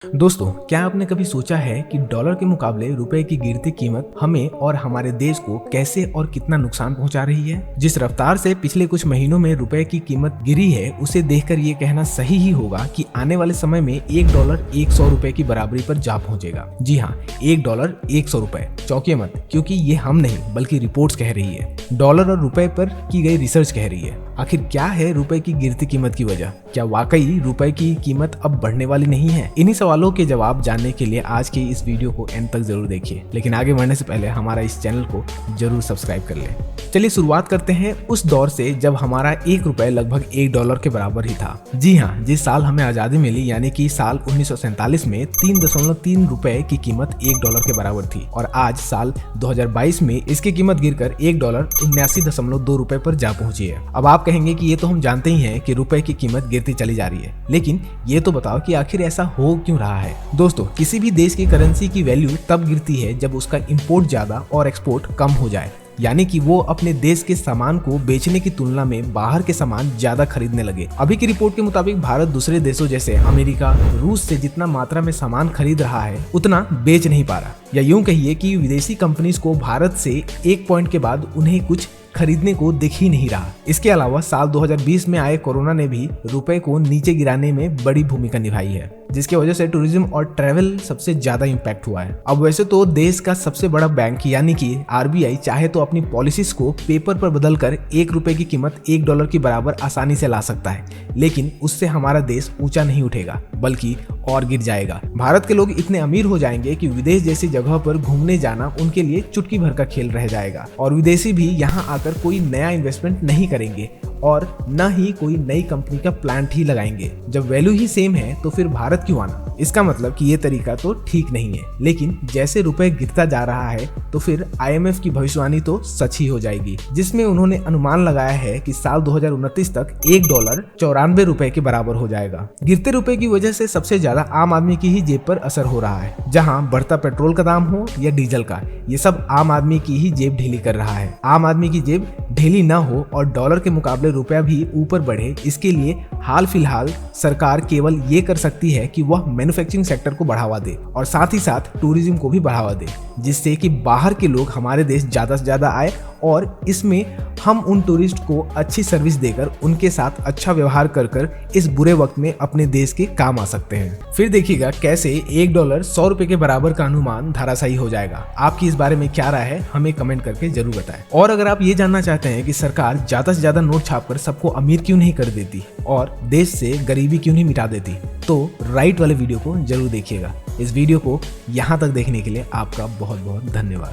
दोस्तों, क्या आपने कभी सोचा है कि डॉलर के मुकाबले रुपए की गिरती कीमत हमें और हमारे देश को कैसे और कितना नुकसान पहुंचा रही है? जिस रफ्तार से पिछले कुछ महीनों में रुपए की कीमत गिरी है, उसे देखकर ये कहना सही ही होगा कि आने वाले समय में $1 100 की बराबरी पर जा पहुंचेगा। जी हाँ, $1 100। चौंकिए मत, क्योंकि ये हम नहीं बल्कि रिपोर्ट्स कह रही है। डॉलर और रुपए पर की गई रिसर्च कह रही है। आखिर क्या है रुपए की गिरती कीमत की वजह? क्या वाकई रुपए की कीमत अब बढ़ने वाली नहीं है? इन्हीं सवालों के जवाब जानने के लिए आज के इस वीडियो को एंड तक जरूर देखिए। लेकिन आगे बढ़ने से पहले हमारा इस चैनल को जरूर सब्सक्राइब कर लें। चलिए शुरुआत करते हैं उस दौर से जब हमारा $1 लगभग $1 के बराबर ही था। जी हाँ, जिस साल हमें आजादी मिली यानी कि साल 1947 में 3.3 रुपए की कीमत $1 के बराबर थी और आज साल 2022 में इसकी कीमत गिरकर $1 79.2 रुपए पर जा पहुंची है। अब आप कहेंगे कि ये तो हम जानते ही हैं कि रुपए की कीमत गिरती चली जा रही है, लेकिन ये तो बताओ कि आखिर ऐसा हो क्यों रहा है? दोस्तों, किसी भी देश की करेंसी की वैल्यू तब गिरती है जब उसका इंपोर्ट ज्यादा और एक्सपोर्ट कम हो जाए, यानी कि वो अपने देश के सामान को बेचने की तुलना में बाहर के सामान ज्यादा खरीदने लगे। अभी की रिपोर्ट के मुताबिक भारत दूसरे देशों जैसे अमेरिका, रूस से जितना मात्रा में सामान खरीद रहा है उतना बेच नहीं पा रहा, या यूं कहिए कि विदेशी कंपनीज को भारत से एक पॉइंट के बाद उन्हें कुछ खरीदने को दिख ही नहीं रहा। इसके अलावा साल 2020 में आए कोरोना ने भी रुपए को नीचे गिराने में बड़ी भूमिका निभाई है, जिसकी वजह से टूरिज्म और ट्रैवल सबसे ज्यादा इम्पैक्ट हुआ है। अब वैसे तो देश का सबसे बड़ा बैंक यानी कि RBI चाहे तो अपनी पॉलिसीज को पेपर पर बदलकर $1 की कीमत $1 के बराबर आसानी से ला सकता है, लेकिन उससे हमारा देश ऊंचा नहीं उठेगा बल्कि और गिर जाएगा। भारत के लोग इतने अमीर हो जाएंगे कि विदेश जैसी जगह पर घूमने जाना उनके लिए चुटकी भर का खेल रह जाएगा और विदेशी भी यहाँ आकर कोई नया इन्वेस्टमेंट नहीं करेंगे और न ही कोई नई कंपनी का प्लांट ही लगाएंगे। जब वैल्यू ही सेम है तो फिर भारत क्यों आना? इसका मतलब कि ये तरीका तो ठीक नहीं है। लेकिन जैसे रुपए गिरता जा रहा है तो फिर IMF की भविष्यवाणी तो सच ही हो जाएगी, जिसमें उन्होंने अनुमान लगाया है कि साल 2029 तक $1 94 के बराबर हो जाएगा। गिरते रुपए की वजह से सबसे ज्यादा आम आदमी की ही जेब पर असर हो रहा है। जहाँ बढ़ता पेट्रोल का दाम हो या डीजल का, ये सब आम आदमी की ही जेब ढीली कर रहा है। आम आदमी की जेब ढीली न हो और डॉलर के मुकाबले रुपया भी ऊपर बढ़े, इसके लिए हाल फिलहाल सरकार केवल ये कर सकती है कि वह मैन्युफैक्चरिंग सेक्टर को बढ़ावा दे और साथ ही साथ टूरिज्म को भी बढ़ावा दे, जिससे कि बाहर के लोग हमारे देश ज्यादा से ज्यादा आए और इसमें हम उन टूरिस्ट को अच्छी सर्विस देकर उनके साथ अच्छा व्यवहार कर इस बुरे वक्त में अपने देश के काम आ सकते हैं। फिर देखिएगा कैसे $1 100 के बराबर का अनुमान धराशायी हो जाएगा। आपकी इस बारे में क्या राय है, हमें कमेंट करके जरूर बताएं। और अगर आप ये जानना चाहते हैं कि सरकार ज्यादा से ज्यादा नोट छापकर सबको अमीर क्यों नहीं कर देती और देश से गरीबी क्यों नहीं मिटा देती, तो राइट वाले वीडियो को जरूर देखिएगा। इस वीडियो को यहाँ तक देखने के लिए आपका बहुत बहुत धन्यवाद।